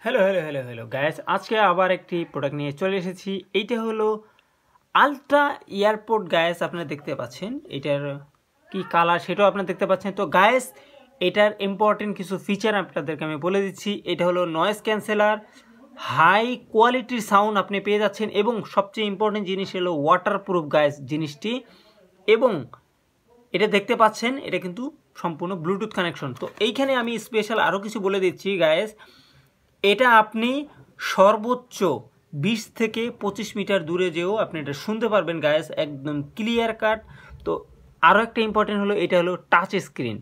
Hello guys, আজকে আবার একটি প্রোডাক্ট নিয়ে চলে এসেছি। এইটা হলো আলট্রা এয়ারপোর্ট গাইস। আপনারা দেখতে পাচ্ছেন এটার কি কালার সেটাও আপনারা দেখতে পাচ্ছেন। তো গাইস, এটার ইম্পর্টেন্ট কিছু ফিচার আপনাদেরকে আমি বলে দিচ্ছি। এটা হলো নয়েজ ক্যান্সেলার, হাই কোয়ালিটির সাউন্ড আপনি পেয়ে যাচ্ছেন, এবং সবচেয়ে ইম্পর্টেন্ট জিনিস হলো ওয়াটারপ্রুফ গাইস জিনিসটি। এবং এটা দেখতে পাচ্ছেন এটা কিন্তু সম্পূর্ণ ব্লুটুথ কানেকশন। তো এইখানে আমি স্পেশাল আরও কিছু বলে দিচ্ছি গাইস। এটা আপনি সর্বোচ্চ 20 থেকে 25 মিটার দূরে যেও আপনি এটা শুনতে পারবেন গাইস, একদম ক্লিয়ার কাট। তো আরও একটা ইম্পর্টেন্ট হলো এটা হলো টাচ স্ক্রিন।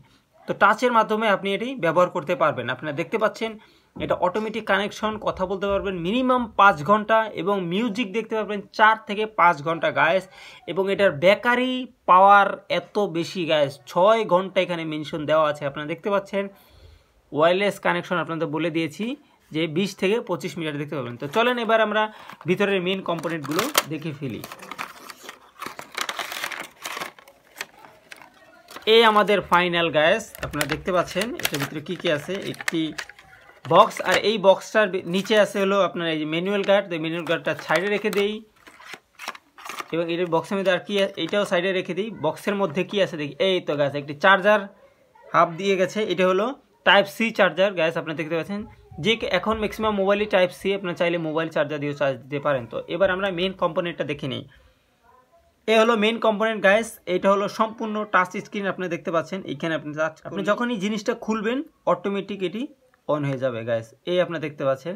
তো টাচের মাধ্যমে আপনি এটি ব্যবহার করতে পারবেন। আপনারা দেখতে পাচ্ছেন এটা অটোমেটিক কানেকশন, কথা বলতে পারবেন মিনিমাম 5 ঘন্টা, এবং মিউজিক দেখতে পারবেন 4 থেকে 5 ঘন্টা গাইস। এবং এটার ব্যাটারি পাওয়ার এত বেশি গাইস, 6 ঘন্টা এখানে মেনশন দেওয়া আছে। আপনারা দেখতে পাচ্ছেন ওয়্যারলেস কানেকশন আপনাদের বলে দিয়েছি যে 20 থেকে 25 মিটার দেখতে পাবেন। তো চলেন এবার আমরা ভিতরের মেইন কম্পোনেন্টগুলো দেখে ফেলি। এই আমাদের ফাইনাল গাইস, আপনারা দেখতে পাচ্ছেন এটার ভিতরে কি কি আছে। একটি বক্স, আর এই বক্সটার নিচে আছে হলো আপনার এই যে ম্যানুয়াল গার্ড। তো ম্যানুয়াল গার্ডটা সাইডে রেখে দেই, এবং এর বক্সের মধ্যে আর কি এইটাও সাইডে রেখে দিই। বক্সের মধ্যে কি আছে দেখি, এই তো গাছ একটি চার্জার হাব দিয়ে গেছে। এটা হলো টাইপ সি চার্জার গাইস, আপনারা দেখতে পাচ্ছেন যে এখন ম্যাক্সিমাম মোবাইলই টাইপ সি, আপনারা চাইলে মোবাইল চার্জার দিয়েও চার্জ দিতে পারেন। তো এবার আমরা মেইন কম্পোনেন্টটা দেখে নিই। এ হলো মেইন কম্পোনেন্ট গাইস। এটা হলো সম্পূর্ণ টাচ স্ক্রিন, আপনারা দেখতে পাচ্ছেন। এইখানে আপনি যখনই জিনিসটা খুলবেন অটোমেটিক এটি অন হয়ে যাবে গাইস। এই আপনারা দেখতে পাচ্ছেন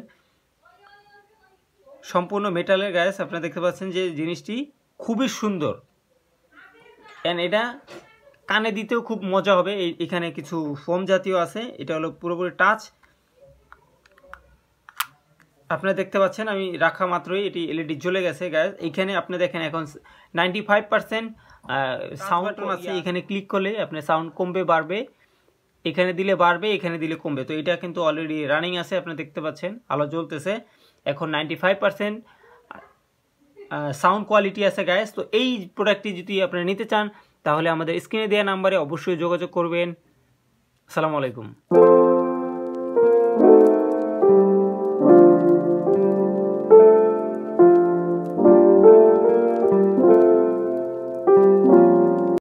সম্পূর্ণ মেটালের গাইস। আপনারা দেখতে পাচ্ছেন যে জিনিসটি খুবই সুন্দর, এন্ড এটা কানে দিতেও খুব মজা হবে। এখানে কিছু ফোম জাতীয় আছে। এটা হলো পুরোপুরি টাচ। আপনারা দেখতে পাচ্ছেন আমি রাখা মাত্রই এটি এলইডি জ্বলে গেছে গাইস। এইখানে আপনি দেখেন এখন 95% সাউন্ড আছে। এখানে ক্লিক করলে আপনার সাউন্ড কমবে বাড়বে, এখানে দিলে বাড়বে, এখানে দিলে কমবে। তো এটা কিন্তু অলরেডি রানিং আছে, আপনারা দেখতে পাচ্ছেন আলো জ্বলতেছে। এখন 95% সাউন্ড কোয়ালিটি আছে গাইস। তো এই প্রোডাক্টটি যদি আপনারা নিতে চান তাহলে আমাদের স্ক্রিনে দেওয়া নাম্বারে অবশ্যই যোগাযোগ করবেন। আসসালামু আলাইকুম।